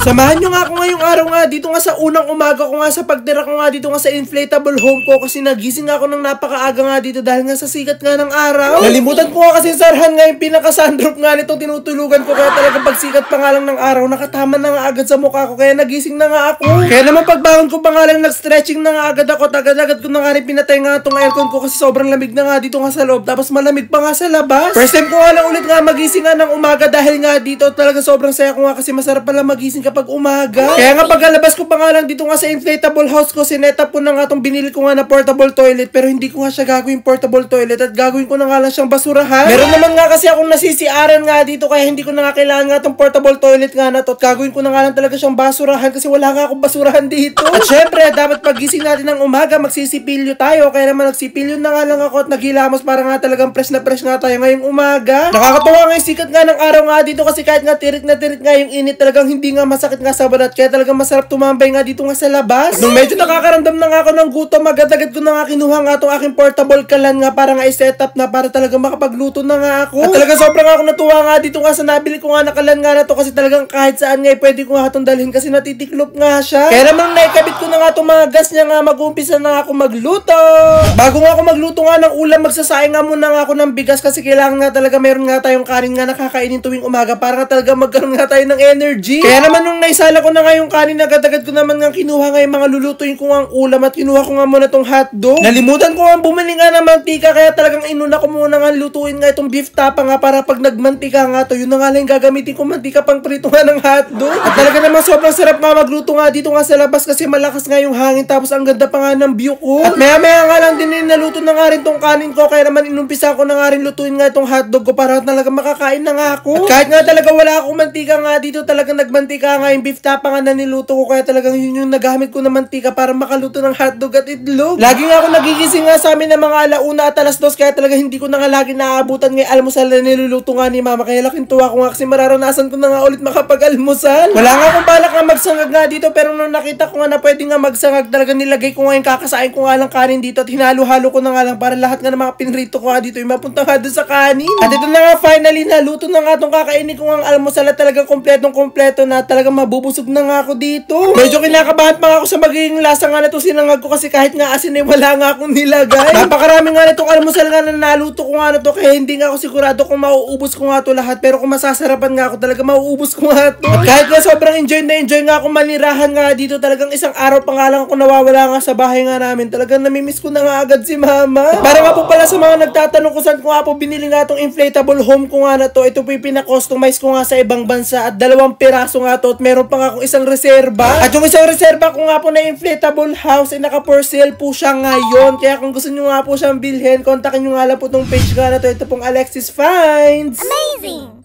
Samahan nyo nga ako ngayong araw nga dito nga sa unang umaga ko nga sa pagtira ko nga dito nga sa inflatable home ko kasi nagising ako ng napakaaga nga dito dahil nga sa sikat nga ng araw. Nalimutan ko nga kasi sarhan nga yung pinaka-sundrop nga nitong tinutulugan ko kaya talagang pagsikat pa nga lang ng araw nakatama na nga agad sa mukha ko kaya nagising na nga ako. Kaya naman pagbangon ko pa nga lang nag-stretching na nga agad ako at agad-agad ko na nga rin pinatay nga itong aircon ko kasi sobrang lamig na nga dito nga sa loob tapos malamig pa nga sa labas. First time ko nga lang ulit nga magising nga ng umaga dahil nga dito talaga sobrang saya ko nga kasi masarap pala magising kapag umaga. Kaya nga pagkalabas ko pa nga lang dito nga sa inflatable house ko, sinetap ko na nga itong binili ko nga na portable toilet pero hindi ko nga siya gagawin portable toilet at gagawin ko na nga lang siyang basurahan. Meron naman nga kasi akong nasisiaran nga dito kaya hindi ko na nga kailangan nga itong portable toilet nga na to at gagawin ko na nga lang talaga siyang basurahan kasi wala nga akong basurahan dito. At syempre, dapat pagising natin ng umaga, magsisipilyo tayo. Kaya naman nagsipilyo na nga lang ako at naghilamos para nga talagang fresh na fresh nga tayo ngayong umaga. Nakakatuwa nga yung sikat nga ng araw nga dito kasi kahit nga tirik na tirik nga yung init talagang hindi nga masakit nga sa balat. Kaya talagang masarap tumambay nga dito nga sa labas. Nung medyo nakakaramdam na nga ako ng gutom, agad-agad ko na nga kinuha nga itong aking portable kalan nga para nga i-set up na para talagang makapagluto na nga ako. At talagang sobrang ako natuwa nga dito nga sa nabili ko nga na kalan nga na to kasi talagang kahit saan nga pwede ko nga itong dalhin kasi natitiklop nga siya. Kaya naman naikabit ko na nga itong mga gas niya nga mag-uumpisa na nga ako magluto. Bago nga ako magluto nga ng ulam, magsasaing nga muna nga ako ng bigas kasi kailangan nga talaga meron nga tayong kanin nga nakakainin tuwing umaga para nga talaga magkaroon nga tayo ng energy. Kaya naman nung naisala ko na nga yung kanin, agad-agad ko naman nga kinuha nga yung mga lulutuin ko nga ang ulam at kinuha ko nga muna tong hotdog. Nalimutan ko nga bumili nga ng mantika kaya talagang inuna ko muna nga lutuin nga itong beef tapa nga para pag nagmantika nga to, yun na nga lang gagamitin ko mantika pang prito nga ng hotdog. At talaga naman sobrang sarap nga magluto nga dito nga sa labas kasi malakas nga yung hangin tapos ang ganda pa nga ng view ko. At maya-maya nga lang din naluto na nga rin tong kanin ko kaya naman inumpisa ko na nga rin lutuin nga itong hotdog ko para talaga makakain na nga ako. At kahit nga talaga wala akong mantika nga dito, talagang nagmantika nga yung beef tapa nga na niluto ko kaya talagang yun yung nagamit ko na mantika para makaluto ng hotdog at itlog. Lagi nga ako nagigising nga sa amin ng mga alauna at alas 2 kaya talaga hindi ko na nga lagi naaabutan ng almusal na niluluto nga ni mama kaya laking tuwa ko nga kasi mararanasan ko na nga ulit makapag-almusal. Wala nga akong balak nga magsangag nga dito pero nung nakita ko nga na pwede nga magsangag talaga nilagay ko nga yung kakasain ko nga lang kanin dito at hinalo-halo ko na nga lang para lahat nga ng mga pinrito ko nga dito yung mapunta nga doon sa kanin. At ito na nga finally naluto na nga itong kakainin ko nga ang almusal at talagang kompletong-kompleto na talagang mabubusog na nga ako dito. Medyo kinakabahan pa nga ako sa magiging lasa nga na itong sinangag ko kasi kahit nga asin ay wala nga akong nilagay. Napakarami nga na itong almusal nga na naluto ko nga na to kaya hindi nga ako sigurado kung mauubos ko nga to lahat pero kung masasarapan nga ako talaga mauubos ko nga to. At kahit nga sobrang enjoy nga ako manirahan nga dito talagang isang araw pa nga lang ako nawawala nga sa bahay nga namin talagang namimiss ko na nga agad si mama. At para nga po pala sa mga nagtatanong kung saan ko nga po binili nga itong inflatable home ko nga na to, ito po yung pinakustomize ko nga sa ibang bansa at 2 piraso nga to at meron pa nga akong isang reserba. At yung isang reserba ko nga po na inflatable house ay naka for sale po siya ngayon. Kaya kung gusto nyo nga po siyang bilhin, kontakin nyo nga lang po itong page nga na to. Ito pong Alexis Finds. Amazing!